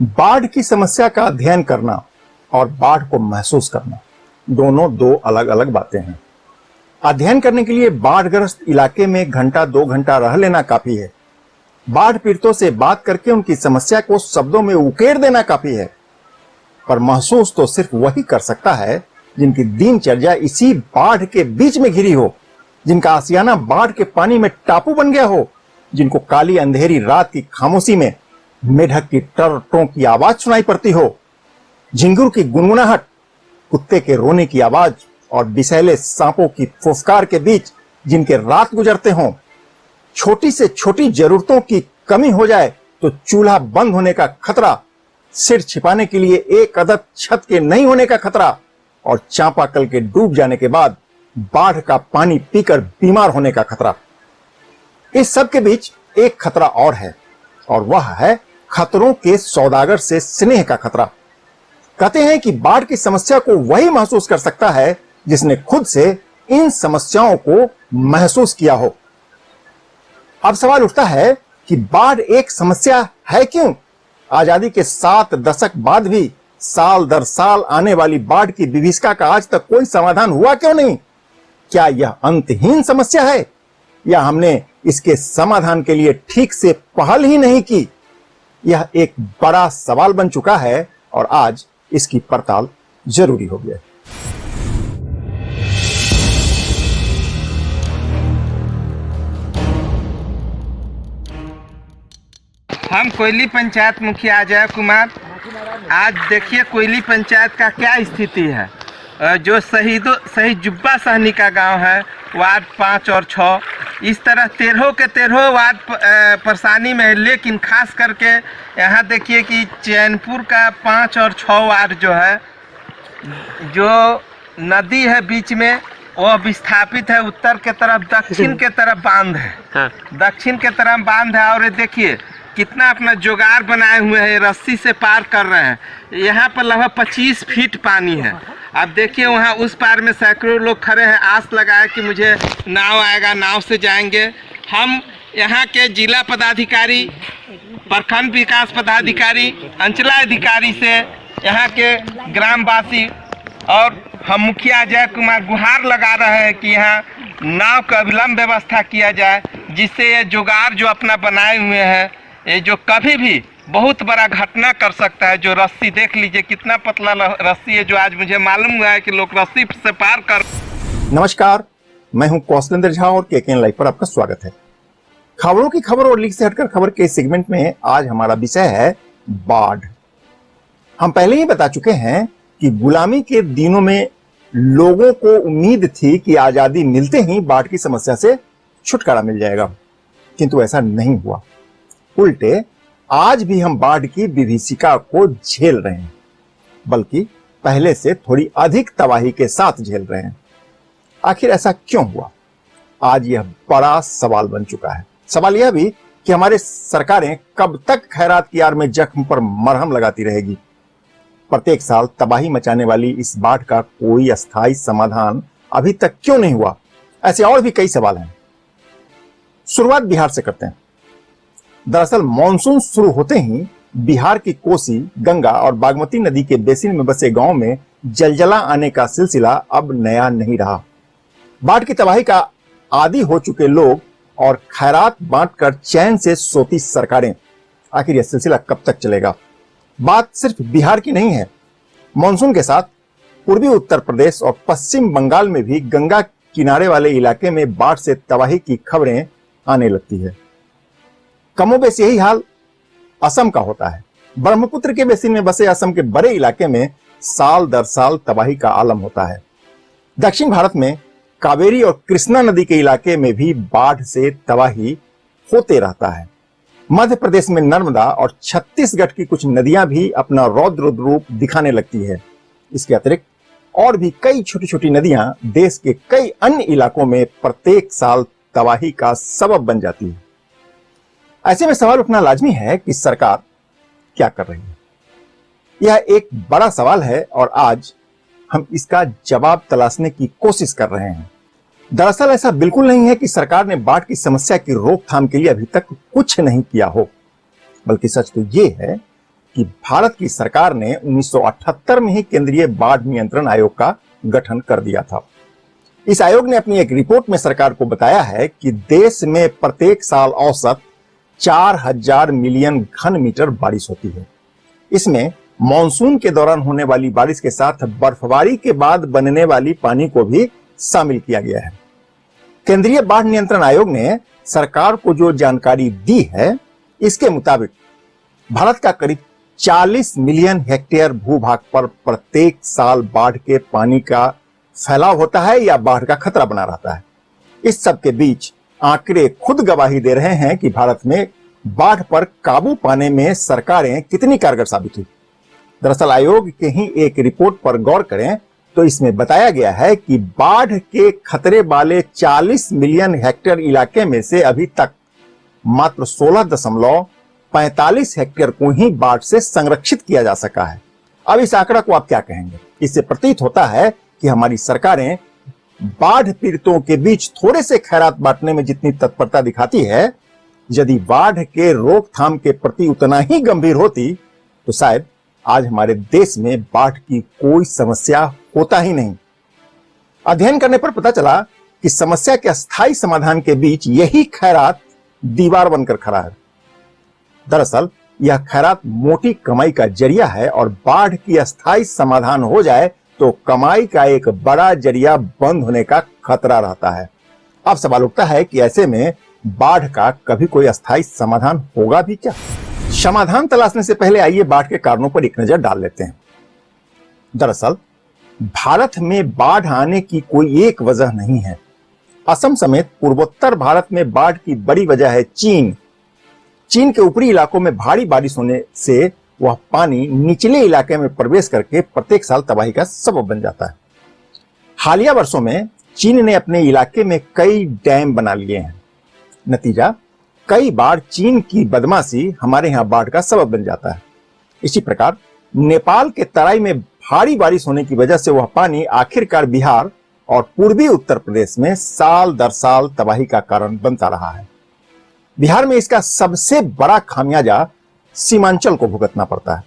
बाढ़ की समस्या का अध्ययन करना और बाढ़ को महसूस करना दोनों दो अलग अलग बातें हैं। अध्ययन करने के लिए बाढ़ग्रस्त इलाके में घंटा 2 घंटा रह लेना काफी है। बाढ़ पीड़ितों से बात करके उनकी समस्या को शब्दों में उकेर देना काफी है। पर महसूस तो सिर्फ वही कर सकता है जिनकी दिनचर्या इसी बाढ़ के बीच में घिरी हो, जिनका आशियाना बाढ़ के पानी में टापू बन गया हो, जिनको काली अंधेरी रात की खामोशी में मेढक की टर-टों की आवाज सुनाई पड़ती हो, झिंगुर की गुनगुनाहट, कुत्ते के रोने की आवाज और विषैले सांपों की फुफकार के बीच जिनके रात गुजरते हों। छोटी से छोटी जरूरतों की कमी हो जाए तो चूल्हा बंद होने का खतरा, सिर छिपाने के लिए एक अदद छत के नहीं होने का खतरा और चांपाकल के डूब जाने के बाद बाढ़ का पानी पीकर बीमार होने का खतरा। इस सब के बीच एक खतरा और है, और वह है खतरों के सौदागर से स्नेह का खतरा। कहते हैं कि बाढ़ की समस्या को वही महसूस कर सकता है जिसने खुद से इन समस्याओं को महसूस किया हो। अब सवाल उठता है कि बाढ़ एक समस्या है क्यों? आजादी के 7 दशक बाद भी साल दर साल आने वाली बाढ़ की विभीषिका का आज तक कोई समाधान हुआ क्यों नहीं? क्या यह अंतहीन समस्या है, या हमने इसके समाधान के लिए ठीक से पहल ही नहीं की? यह एक बड़ा सवाल बन चुका है और आज इसकी पड़ताल जरूरी हो गया है। हम कोयली पंचायत मुखिया अजय कुमार। आज देखिए कोयली पंचायत का क्या स्थिति है। जो शहीद जुब्बा सहनी का गांव है, वार्ड 5 और 6, इस तरह 13 के 13 वार्ड परेशानी में है। लेकिन खास करके यहाँ देखिए कि चैनपुर का 5 और 6 वार्ड जो है, जो नदी है बीच में, वो विस्थापित है। उत्तर के तरफ दक्षिण के तरफ बांध है। हाँ। दक्षिण के तरफ बांध है। और देखिए कितना अपना जुगाड़ बनाए हुए हैं, रस्सी से पार कर रहे हैं। यहाँ पर लगभग 25 फीट पानी है। अब देखिए वहाँ उस पार में सैकड़ों लोग खड़े हैं, आस लगाए कि मुझे नाव आएगा, नाव से जाएंगे। हम यहाँ के जिला पदाधिकारी, प्रखंड विकास पदाधिकारी, अंचलाधिकारी से यहाँ के ग्रामवासी और हम मुखिया अजय कुमार गुहार लगा रहे हैं कि यहाँ नाव का अविलंब व्यवस्था किया जाए, जिससे ये जुगाड़ जो अपना बनाए हुए हैं, ये जो कभी भी बहुत बड़ा घटना कर सकता है। जो रस्सी देख लीजिए कितना पतला रस्सी है, जो आज मुझे मालूम हुआ है कि लोग रस्सी से पार कर। नमस्कार, मैं हूं कौशलेंद्र झा और केकेएन लाइव पर आपका स्वागत है। खबरों की खबर और लीक से हटकर खबर के सेगमेंट में आज हमारा विषय है बाढ़। हम पहले ही बता चुके हैं कि गुलामी के दिनों में लोगों को उम्मीद थी कि आजादी मिलते ही बाढ़ की समस्या से छुटकारा मिल जाएगा, किंतु ऐसा नहीं हुआ। उल्टे आज भी हम बाढ़ की विभीषिका को झेल रहे हैं, बल्कि पहले से थोड़ी अधिक तबाही के साथ झेल रहे हैं। आखिर ऐसा क्यों हुआ? आज यह बड़ा सवाल बन चुका है। सवाल यह भी कि हमारे सरकारें कब तक खैरात की आड़ में जख्म पर मरहम लगाती रहेगी। प्रत्येक साल तबाही मचाने वाली इस बाढ़ का कोई अस्थायी समाधान अभी तक क्यों नहीं हुआ? ऐसे और भी कई सवाल हैं। शुरुआत बिहार से करते हैं। दरअसल मॉनसून शुरू होते ही बिहार की कोसी, गंगा और बागमती नदी के बेसिन में बसे गांव में जलजला आने का सिलसिला अब नया नहीं रहा। बाढ़ की तबाही का आदी हो चुके लोग और खैरात बांटकर चैन से सोती सरकारें, आखिर यह सिलसिला कब तक चलेगा? बात सिर्फ बिहार की नहीं है। मॉनसून के साथ पूर्वी उत्तर प्रदेश और पश्चिम बंगाल में भी गंगा किनारे वाले इलाके में बाढ़ से तबाही की खबरें आने लगती है। कमोबेश यही हाल असम का होता है। ब्रह्मपुत्र के बेसिन में बसे असम के बड़े इलाके में साल दर साल तबाही का आलम होता है। दक्षिण भारत में कावेरी और कृष्णा नदी के इलाके में भी बाढ़ से तबाही होते रहता है। मध्य प्रदेश में नर्मदा और छत्तीसगढ़ की कुछ नदियां भी अपना रौद्र रूप दिखाने लगती है। इसके अतिरिक्त और भी कई छोटी छोटी नदियां देश के कई अन्य इलाकों में प्रत्येक साल तबाही का सबब बन जाती है। ऐसे में सवाल उठना लाजमी है कि सरकार क्या कर रही है। यह एक बड़ा सवाल है और आज हम इसका जवाब तलाशने की कोशिश कर रहे हैं। दरअसल ऐसा बिल्कुल नहीं है कि सरकार ने बाढ़ की समस्या की रोकथाम के लिए अभी तक कुछ नहीं किया हो, बल्कि सच तो ये है कि भारत की सरकार ने 1978 में ही केंद्रीय बाढ़ नियंत्रण आयोग का गठन कर दिया था। इस आयोग ने अपनी एक रिपोर्ट में सरकार को बताया है कि देश में प्रत्येक साल औसत 4000 मिलियन घन मीटर बारिश होती है। इसमें मॉनसून के दौरान होने वाली बारिश के साथ बर्फबारी के बाद बनने वाली पानी को भी शामिल किया गया है। केंद्रीय बाढ़ नियंत्रण आयोग ने सरकार को जो जानकारी दी है, इसके मुताबिक भारत का करीब 40 मिलियन हेक्टेयर भूभाग पर प्रत्येक साल बाढ़ के पानी का फैलाव होता है या बाढ़ का खतरा बना रहता है। इस सब के बीच आंकड़े खुद गवाही दे रहे हैं कि भारत में बाढ़ पर काबू पाने में सरकारें कितनी कारगर साबित हुई। दरअसल आयोग के ही एक रिपोर्ट पर गौर करें तो इसमें बताया गया है कि बाढ़ के खतरे वाले 40 मिलियन हेक्टेयर इलाके में से अभी तक मात्र 16.45 हेक्टेयर को ही बाढ़ से संरक्षित किया जा सका है। अब इस आंकड़ा को आप क्या कहेंगे? इससे प्रतीत होता है कि हमारी सरकारें बाढ़ पीड़ितों के बीच थोड़े से खैरात बांटने में जितनी तत्परता दिखाती है, यदि बाढ़ के रोकथाम के प्रति उतना ही गंभीर होती तो शायद आज हमारे देश में बाढ़ की कोई समस्या होता ही नहीं। अध्ययन करने पर पता चला कि समस्या के अस्थायी समाधान के बीच यही खैरात दीवार बनकर खड़ा है। दरअसल यह खैरात मोटी कमाई का जरिया है और बाढ़ की अस्थायी समाधान हो जाए तो कमाई का एक बड़ा जरिया बंद होने का खतरा रहता है। अब सवाल उठता है कि ऐसे में बाढ़ का कभी कोई अस्थायी समाधान होगा भी क्या? समाधान तलाशने से पहले आइए बाढ़ के कारणों पर एक नजर डाल लेते हैं। दरअसल भारत में बाढ़ आने की कोई एक वजह नहीं है। असम समेत पूर्वोत्तर भारत में बाढ़ की बड़ी वजह है चीन के ऊपरी इलाकों में भारी बारिश होने से वह पानी निचले इलाके में प्रवेश करके प्रत्येक साल तबाही का सबब बन जाता है। हालिया वर्षों में चीन ने अपने इलाके में कई डैम बना लिए हैं। नतीजा, कई बार चीन की बदमाशी हमारे यहां बाढ़ का सबब बन जाता है। इसी प्रकार नेपाल के तराई में भारी बारिश होने की वजह से वह पानी आखिरकार बिहार और पूर्वी उत्तर प्रदेश में साल दर साल तबाही का कारण बनता रहा है। बिहार में इसका सबसे बड़ा खामियाजा सीमांचल को भुगतना पड़ता है।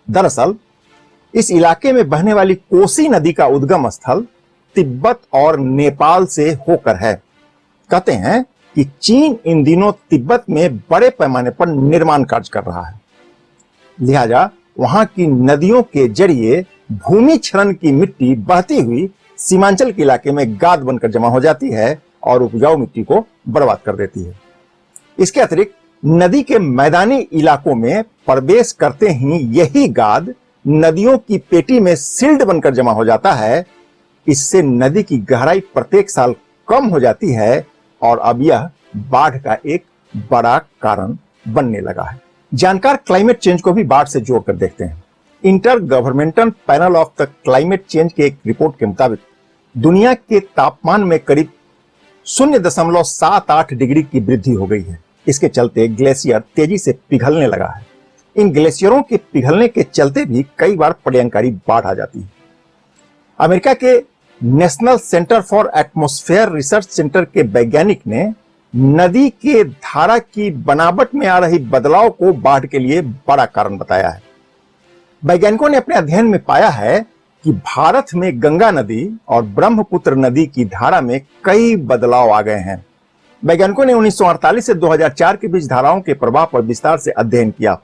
दरअसल इस इलाके में बहने वाली कोसी नदी का उद्गम स्थल तिब्बत और नेपाल से होकर है। कहते हैं कि चीन इन दिनों तिब्बत में बड़े पैमाने पर निर्माण कार्य कर रहा है। लिहाजा वहां की नदियों के जरिए भूमि क्षरण की मिट्टी बहती हुई सीमांचल के इलाके में गाद बनकर जमा हो जाती है और उपजाऊ मिट्टी को बर्बाद कर देती है। इसके अतिरिक्त नदी के मैदानी इलाकों में प्रवेश करते ही यही गाद नदियों की पेटी में सिल्ट बनकर जमा हो जाता है। इससे नदी की गहराई प्रत्येक साल कम हो जाती है और अब यह बाढ़ का एक बड़ा कारण बनने लगा है। जानकार क्लाइमेट चेंज को भी बाढ़ से जोड़कर देखते हैं। Inter governmental panel of the climate change के एक रिपोर्ट के मुताबिक दुनिया के तापमान में करीब 0.78 डिग्री की वृद्धि हो गई है। इसके चलते ग्लेशियर तेजी से पिघलने लगा है। इन ग्लेशियरों के पिघलने के चलते भी कई बार प्रलयंकारी बाढ़ आ जाती है। अमेरिका के national centre for atmosphere research centre के वैज्ञानिक ने नदी के धारा की बनावट में आ रही बदलाव को बाढ़ के लिए बड़ा कारण बताया है। वैज्ञानिकों ने अपने अध्ययन में पाया है कि भारत में गंगा नदी और ब्रह्मपुत्र नदी की धारा में कई बदलाव आ गए हैं। वैज्ञानिकों ने 1948 से 2004 के बीच धाराओं के प्रवाह पर विस्तार से अध्ययन किया।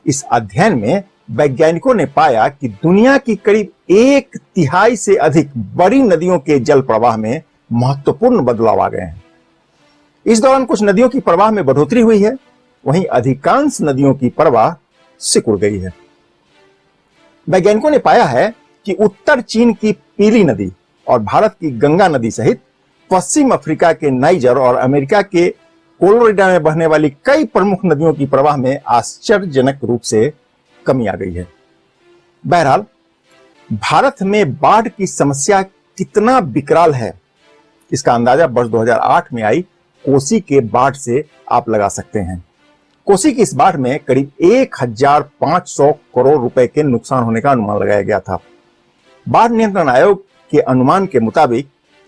इस अध्ययन में वैज्ञानिकों ने पाया कि दुनिया की करीब 1/3 से अधिक बड़ी नदियों के जल प्रवाह में महत्वपूर्ण बदलाव आ गए हैं। इस दौरान कुछ नदियों की प्रवाह में बढ़ोतरी हुई है, वहीं अधिकांश नदियों की प्रवाह सिकुड़ गई है। वैज्ञानिकों ने पाया है कि उत्तर चीन की पीली नदी और भारत की गंगा नदी सहित पश्चिम अफ्रीका के नाइजर और अमेरिका के कोलोराडो में बहने वाली कई प्रमुख नदियों की प्रवाह में आश्चर्यजनक रूप से कमी आ गई है। बहरहाल भारत में बाढ़ की समस्या कितना विकराल है, इसका अंदाजा वर्ष 2008 में आई कोसी के बाढ़ से आप लगा सकते हैं। कोसी की इस बाढ़ में करीब 1500 करोड़ रुपए के नुकसान होने का अनुमान लगाया गया था। बाढ़ नियंत्रण आयोग के अनुमान के मुताबिक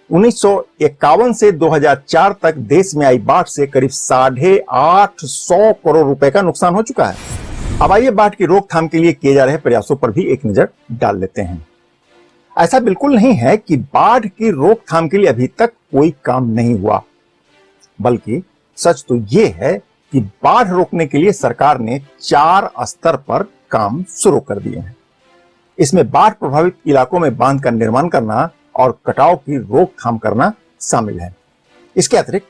1951 से 2004 तक देश में आई बाढ़ से करीब 850 करोड़ रुपए का नुकसान हो चुका है। अब आइए बाढ़ की रोकथाम के लिए किए जा रहे प्रयासों पर भी एक नजर डाल लेते हैं। ऐसा बिल्कुल नहीं है कि बाढ़ की रोकथाम के लिए अभी तक कोई काम नहीं हुआ, बल्कि सच तो यह है कि बाढ़ रोकने के लिए सरकार ने 4 स्तर पर काम शुरू कर दिए हैं। इसमें बाढ़ प्रभावित इलाकों में बांध का निर्माण करना और कटाव की रोकथाम करना शामिल है। इसके अतिरिक्त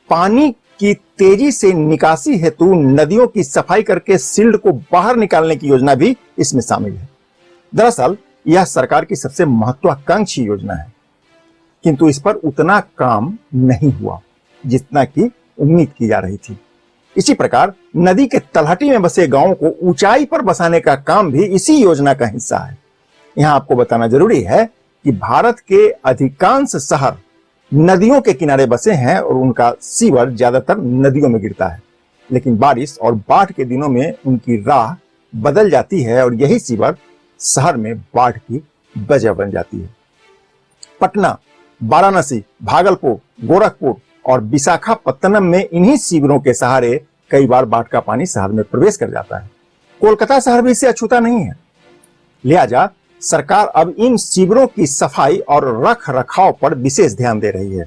पानी की तेजी से निकासी हेतु नदियों की सफाई करके सिल्ट को बाहर निकालने की योजना भी इसमें शामिल है। दरअसल यह सरकार की सबसे महत्वाकांक्षी योजना है, किंतु इस पर उतना काम नहीं हुआ जितना कि उम्मीद की जा रही थी। इसी प्रकार नदी के तलहटी में बसे गांवों को ऊंचाई पर बसाने का काम भी इसी योजना का हिस्सा है। यहां आपको बताना जरूरी है कि भारत के अधिकांश शहर नदियों के किनारे बसे हैं और उनका सीवर ज्यादातर नदियों में गिरता है, लेकिन बारिश और बाढ़ के दिनों में उनकी राह बदल जाती है और यही सीवर शहर में बाढ़ की वजह बन जाती है। पटना, वाराणसी, भागलपुर, गोरखपुर और विशाखापत्तनम में इन्हीं शिविरों के सहारे कई बार बाढ़ का पानी शहर में प्रवेश कर जाता है। कोलकाता शहर भी इससे अछूता नहीं है। लिहाजा सरकार अब इन शिविरों की सफाई और रख रखाव पर विशेष ध्यान दे रही है।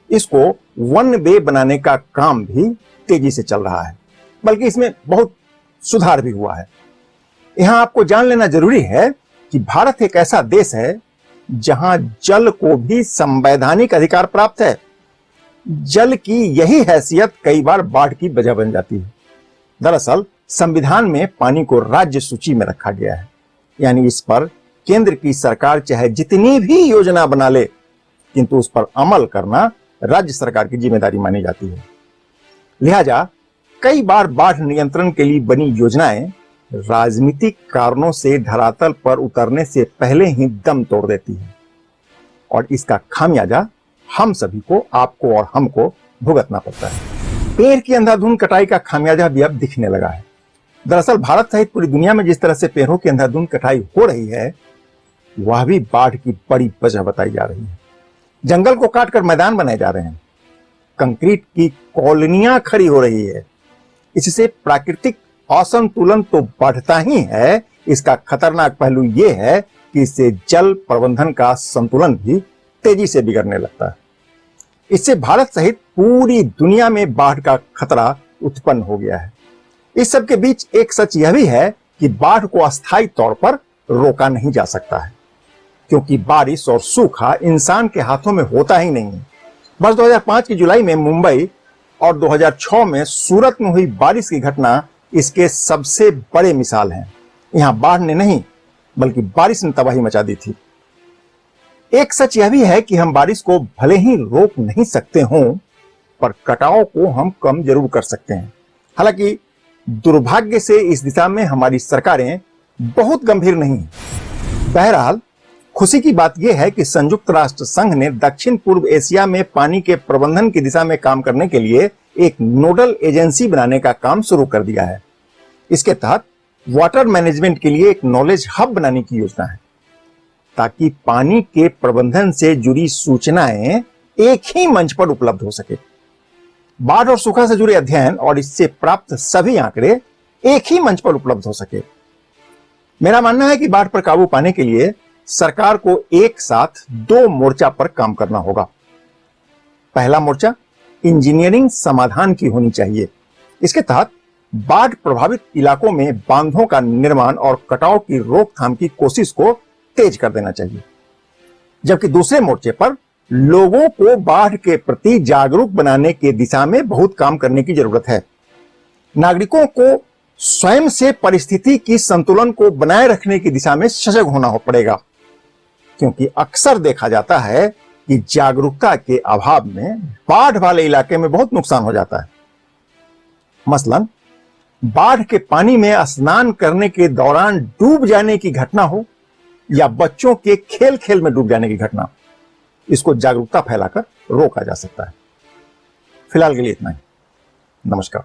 इसको वन वे बनाने का काम भी तेजी से चल रहा है, बल्कि इसमें बहुत सुधार भी हुआ है। यहां आपको जान लेना जरूरी है कि भारत एक ऐसा देश है जहां जल को भी संवैधानिक अधिकार प्राप्त है। जल की यही हैसियत कई बार बाढ़ की वजह बन जाती है। दरअसल संविधान में पानी को राज्य सूची में रखा गया है, यानी इस पर केंद्र की सरकार चाहे जितनी भी योजना बना ले, किंतु उस पर अमल करना राज्य सरकार की जिम्मेदारी मानी जाती है। लिहाजा कई बार बाढ़ नियंत्रण के लिए बनी योजनाएं राजनीतिक कारणों से धरातल पर उतरने से पहले ही दम तोड़ देती है, और इसका खामियाजा हम सभी को, आपको और हमको भुगतना पड़ता है। पेड़ की अंधाधुंध कटाई का खामियाजा भी अब दिखने लगा है। दरअसल भारत सहित पूरी दुनिया में जिस तरह से पेड़ों की अंधाधुंध कटाई हो रही है, वह भी बाढ़ की बड़ी वजह बताई जा रही है। जंगल को काटकर मैदान बनाए जा रहे हैं, कंक्रीट की कॉलोनियां खड़ी हो रही है। इससे प्राकृतिक असंतुलन तो बढ़ता ही है, इसका खतरनाक पहलू यह है कि इससे जल प्रबंधन का संतुलन भी तेजी से बिगड़ने लगता है। इससे भारत सहित पूरी दुनिया में बाढ़ का खतरा उत्पन्न हो गया है। इस सब के बीच एक सच यह भी है कि बाढ़ को अस्थायी तौर पर रोका नहीं जा सकता है, क्योंकि बारिश और सूखा इंसान के हाथों में होता ही नहीं है। वर्ष 2005 की जुलाई में मुंबई और 2006 में सूरत में हुई बारिश की घटना इसके सबसे बड़े मिसाल हैं। यहां बाढ़ ने नहीं, बल्कि बारिश ने तबाही मचा दी थी। एक सच यह भी है कि हम बारिश को भले ही रोक नहीं सकते हों, पर कटाव को हम कम जरूर कर सकते हैं। हालांकि दुर्भाग्य से इस दिशा में हमारी सरकारें बहुत गंभीर नहीं हैं। बहरहाल खुशी की बात यह है कि संयुक्त राष्ट्र संघ ने दक्षिण पूर्व एशिया में पानी के प्रबंधन की दिशा में काम करने के लिए एक नोडल एजेंसी बनाने का काम शुरू कर दिया है। इसके तहत वाटर मैनेजमेंट के लिए एक नॉलेज हब बनाने की योजना है, ताकि पानी के प्रबंधन से जुड़ी सूचनाएं एक ही मंच पर उपलब्ध हो सके। बाढ़ और सूखा से जुड़े अध्ययन और इससे प्राप्त सभी आंकड़े एक ही मंच पर उपलब्ध हो सके। मेरा मानना है कि बाढ़ पर काबू पाने के लिए सरकार को एक साथ 2 मोर्चा पर काम करना होगा। पहला मोर्चा इंजीनियरिंग समाधान की होनी चाहिए। इसके तहत बाढ़ प्रभावित इलाकों में बांधों का निर्माण और कटाव की रोकथाम की कोशिश को तेज कर देना चाहिए। जबकि दूसरे मोर्चे पर लोगों को बाढ़ के प्रति जागरूक बनाने की दिशा में बहुत काम करने की जरूरत है। नागरिकों को स्वयं से परिस्थिति की संतुलन को बनाए रखने की दिशा में सजग होना पड़ेगा, क्योंकि अक्सर देखा जाता है कि जागरूकता के अभाव में बाढ़ वाले इलाके में बहुत नुकसान हो जाता है। मसलन बाढ़ के पानी में स्नान करने के दौरान डूब जाने की घटना हो या बच्चों के खेल खेल में डूब जाने की घटना, इसको जागरूकता फैलाकर रोका जा सकता है। फिलहाल के लिए इतना ही। नमस्कार।